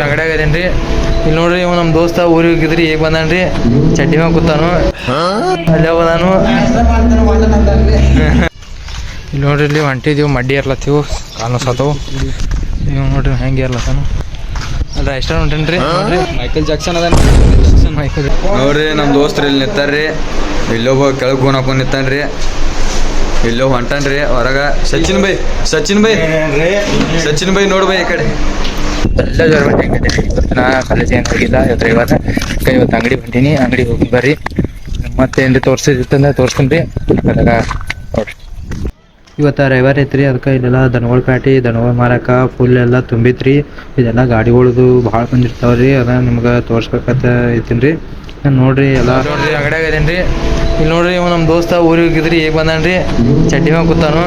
ಅಂಗಡಿಯಾಗ ಅದೇನ್ರಿ. ಇಲ್ಲಿ ನೋಡ್ರಿ ಇವ್ ನಮ್ಮ ದೋಸ್ತ ಊರಿಗೆ ಹೋಗಿದ್ರಿ, ಈಗ ಬಂದಾನ್ರಿ. ಚಡ್ಡಿ ಮ್ಯಾಗ ಕೂತಾನು, ಅಲ್ಲೇ ಬಂದಾನು. ಇಲ್ಲಿ ನೋಡ್ರಿ ಇಲ್ಲಿ ಹೊಂಟಿದೀವಿ, ಮಡ್ಡಿ ಇರ್ಲತ್ತೀವಿ, ಕಾಲು ಸಾತವು. ನೀವು ನೋಡ್ರಿ ಹೆಂಗೆ ಇರ್ಲತ್ತಾನು. ಅಲ್ಲ ಎಷ್ಟ ಹೊಂಟೇನ್ರಿ ನೋಡ್ರಿ, ಮೈಕಲ್ ಜಾಕ್ಸನ್ ಅದ ಮೈಕಲ್. ನೋಡ್ರಿ ನಮ್ಮ ದೋಸ್ತರು ಇಲ್ಲಿ ನಿಂತಾರ್ರಿ. ಇಲ್ಲೊಬ್ಬ ಕೆಳಗೆ ಗೋನ್ ಹಾಕೊಂಡು ನಿಂತಾನ್ರಿ. ಇಲ್ಲೋ ಹೊಂಟಾನ್ರಿ ಹೊರಗ. ಸಚಿನ್ ಬೈ ನೋಡ್ ಬೈ ಈ ಕಡೆ. ಎಲ್ಲ ಜ್ವರ ಬಂದಿದೆ. ಇವತ್ತು ನಾ ಕಾಲೇಜ್ ಏನು ಹೋಗಿಲ್ಲ. ಇವತ್ತು ಅಂಗಡಿ ಹೊಂಟೀನಿ. ಅಂಗಡಿಗೆ ಹೋಗಿ ಬರ್ರಿ. ಮತ್ತೆ ಏನ್ರಿ ತೋರಿಸಿತ್ತಂದ್ರೆ ತೋರಿಸ್ಕೊಂಡ್ರಿ. ನೋಡ್ರಿ ಇವತ್ತು ರವಿವಾರ ಐತ್ರಿ, ಅದಕ್ಕೆ ಇಲ್ಲೆಲ್ಲ ದನಗಳ ಪ್ಯಾಟಿ, ದನಗಳ ಮಾರಕ ಫುಲ್ ಎಲ್ಲ ತುಂಬಿತ್ರಿ. ಇದೆಲ್ಲ ಗಾಡಿಗಳದು ಭಾಳ ಬಂದಿರ್ತಾವ್ರಿ. ಅದ ನಿಮ್ಗೆ ತೋರಿಸ್ಬೇಕಂತ ಐತೀನಿ ರೀ. ನೋಡ್ರಿ ಎಲ್ಲ ನೋಡ್ರಿ ಅಂಗಡಿಯಾಗ ಅದೇನ್ರಿ. ಇಲ್ಲಿ ನೋಡ್ರಿ ಇವ್ ನಮ್ಮ ದೋಸ್ತ ಊರಿಗೆ ಹೋಗಿದ್ರಿ, ಈಗ ಬಂದಾನ್ರಿ. ಚಡ್ಡಿ ಮ್ಯಾಗ ಕೂತಾನು,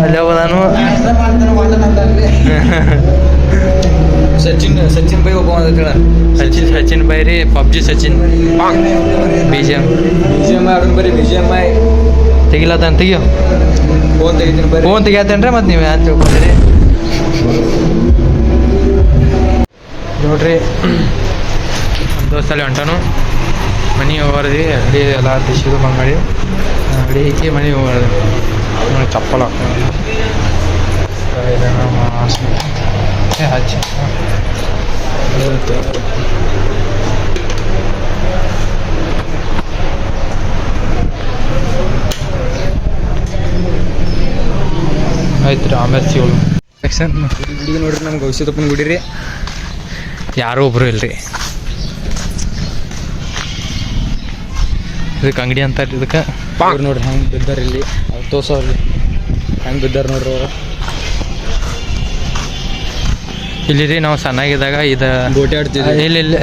ಅಲ್ಲೇ ಬಂದಾನು. ಸಚಿನ್ ಬೈ ಒಬ್ಬ ಸಚಿನ್ ಬೈ ರೀ, ಪಬ್ಜಿ ಸಚಿನ್. BGM ಆಡೋಣ ಬರ್ರಿ. BGMI ತೆಗಿಲತ್ತಾನ, ತೆಗಿಯೋ ಫೋನ್ ತೆಗಿತೀನಿ ಬರ್ರಿ. ಫೋನ್ ತೆಗಿಯತ್ತೇನ್ರಿ. ಮತ್ತು ನೀವು ಯಾರು ತಿಳ್ಕೊಂಡ್ರಿ ನೋಡ್ರಿ. ನಮ್ಮ ದೋಸ್ತಲ್ಲಿ ಹೊಂಟಾನು. ಮನೆ ಹೋಗ್ಬಾರ್ದು, ಅಂಗಡಿ ಎಲ್ಲ ತಿಸಿದು ಬಂದ್ ಮಾಡಿ ಅಂಗಡಿ ಐತಿ. ಮನೆ ಹೋಗ್ಬಾರ್ದು. ಚಪ್ಪಲ್ ಹಾಕೊಂಡು ಹಚ್ಚಿ ಆಯ್ತು ರೀ. ಆಮೇಲೆ ಸಿಗೋದು ಸೆಕ್ಷನ್ ಗುಡಿ ನೋಡ್ರಿ. ನಮ್ಗೆ ಔಷಧಪ್ಪನ ಗುಡಿ ರೀ. ಯಾರೂ ಒಬ್ರು ಇಲ್ರಿ. ಇದಕ್ಕೆ ಅಂಗಡಿ ಅಂತಾರೆ. ಇದಕ್ಕೆ ನೋಡ್ರಿ ಹೆಂಗೆ ಬಿದ್ದಾರ ಇಲ್ಲಿ. ಅವ್ರು ತೋರ್ಸೋರ್ರಿ ಹೆಂಗೆ ಬಿದ್ದಾರ ನೋಡ್ರಿ ಅವ್ರು. ಇಲ್ಲಿ ರೀ ನಾವು ಸಣ್ಣಾಗಿದ್ದಾಗ ಇದು ಗೋಟೆ ಆಡ್ತಿದ್ವಿ. ಇಲ್ಲ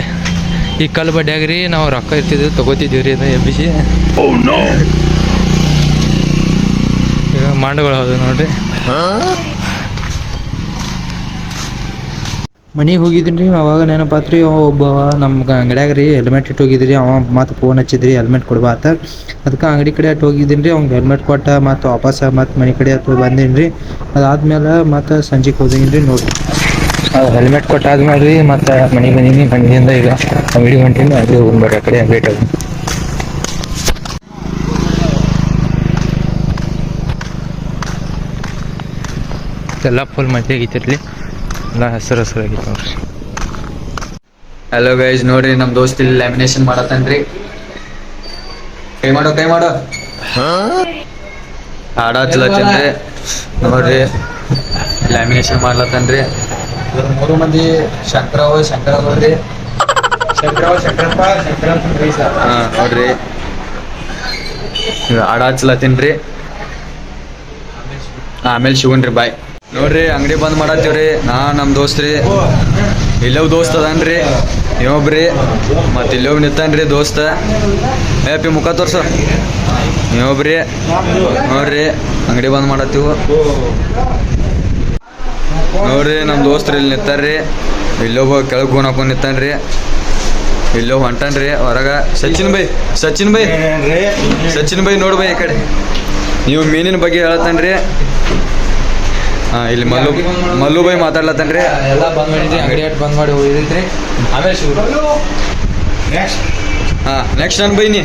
ಈ ಕಲ್ಲು ಬಡ್ಡ್ಯಾಗ ರೀ ನಾವು ರೊಕ್ಕ ಇರ್ತಿದ್ವಿ, ತೊಗೋತಿದ್ದೀವಿ ರೀ. ಇದು ಎಬ್ಬಿಸಿ ಈಗ ಮಾಂಡಗಳು ಹೌದು ನೋಡ್ರಿ. ಮನೆಗೆ ಹೋಗಿದ್ದೀನಿ ರೀ. ಅವಾಗ ನೆನಪಾತ್ರಿ, ಒಬ್ಬ ನಮ್ಮ ಅಂಗಡಿಯಾಗ ರೀ ಹೆಲ್ಮೆಟ್ ಇಟ್ಟು ಹೋಗಿದ್ರಿ. ಅವ ಮತ್ತು ಫೋನ್ ಹಚ್ಚಿದ್ರಿ ಹೆಲ್ಮೆಟ್ ಕೊಡ್ಬಾತ. ಅದಕ್ಕೆ ಅಂಗಡಿ ಕಡೆ ಅಟ್ಟು ಹೋಗಿದ್ದೀನಿ ರೀ. ಅವ್ನಿಗೆ ಹೆಲ್ಮೆಟ್ ಕೊಟ್ಟ ಮತ್ತು ವಾಪಸ್ ಮತ್ತು ಮನೆ ಕಡೆ ಅಟ್ಟು ಬಂದೀನಿ ರೀ. ಅದಾದ್ಮೇಲೆ ಮತ್ತು ಸಂಜೆಗೆ ಹೋದೀನಿ ರೀ. ನೋಡಿರಿ ಹೆಲ್ಮೆಟ್ ಕೊಟ್ಟಾದ್ಮೇಲೆ ರೀ ಮತ್ತು ಮನೆಗೆ ಬಂದೀನಿ. ಮನೆಯಿಂದ ಈಗ ಅಂಗಡಿ ಹೊಂಟೀನಿ. ಅಂಗಡಿ ಹೋಗ್ಬರ್ರಿ, ಆ ಕಡೆ ಲೇಟ್ ಆಗಿ. ಎಲ್ಲ ಫುಲ್ ಮಜಾ ಆಗೈತಿರ್ಲಿ. ಎಲ್ಲ ಹಸಿರು ಆಗೈತೆ ನೋಡ್ರಿ. ಹಲೋ ಗೈಸ್, ನೋಡ್ರಿ ನಮ್ಮ ದೋಸ್ತ್ ಇಲ್ಲಿ ಲ್ಯಾಮಿನೇಷನ್ ಮಾಡತ್ತನ್ರಿ. ಕೈ ಮಾಡೋ ಹಾಡ ಹಚ್ಲತ್ತನ್ರಿ. ನೋಡ್ರಿ ಲ್ಯಾಮಿನೇಷನ್ ಮಾಡ್ಲತ್ತನ್ರಿ. ಇವ್ರು 3 ಮಂದಿ ಶಂಕರಪ್ಪ ರೀ. ನೋಡ್ರಿ ಹಾಡ ಹಚ್ಲತ್ತೀನ್ರಿ. ಆಮೇಲೆ ಶಿವನ್ರಿ ಬಾಯ್. ನೋಡ್ರಿ ಅಂಗಡಿ ಬಂದ್ ಮಾಡತ್ತೀವ್ರಿ. ನಮ್ಮ ದೋಸ್ತ್ರಿ ಇಲ್ಲವ್ ದೋಸ್ತ್ ಅದನ್ರಿ. ಇನ್ನೊಬ್ರಿ ಮತ್ತು ಇಲ್ಲೋಗಿ ನಿಂತಾನ್ರಿ ದೋಸ್ತ. ಏಪಿ ಮುಖ ತೋರ್ಸು. ಇನ್ನೊಬ್ರಿ ನೋಡ್ರಿ ಅಂಗಡಿ ಬಂದ್ ಮಾಡತ್ತೀವಿ. ನೋಡ್ರಿ ನಮ್ಮ ದೋಸ್ತರು ಇಲ್ಲಿ ನಿಂತಾರ್ರಿ. ಇಲ್ಲೊಬ್ಬ ಕೆಳಗೆ ಗೋನ್ ಹಾಕೊಂಡು ನಿಂತಾನ್ರಿ. ಇಲ್ಲೋ ಹೊಂಟಾನ್ರಿ ಹೊರಗ. ಸಚಿನ್ ಬೈ ನೋಡ್ ಬೈ ಈ ಕಡೆ. ನೀವು ಮೀನಿನ ಬಗ್ಗೆ ಹೇಳತ್ತನ್ರಿ. ಇಲ್ಲಿ ಮಲ್ಲು ಬೈ ಮಾತಾಡ್ಲತ್ತನ್ರಿ. ಎಲ್ಲ ಬಂದ್ ಮಾಡಿದ್ರಿ, ಅಂಗಡಿ ಅಟ್ಟು ಬಂದ್ ಮಾಡಿ ಹೋಗಿದ್ರಿ. ಆಮೇಲೆ ನೆಕ್ಸ್ಟ್ ನಾನು ಬೈ ನೀ.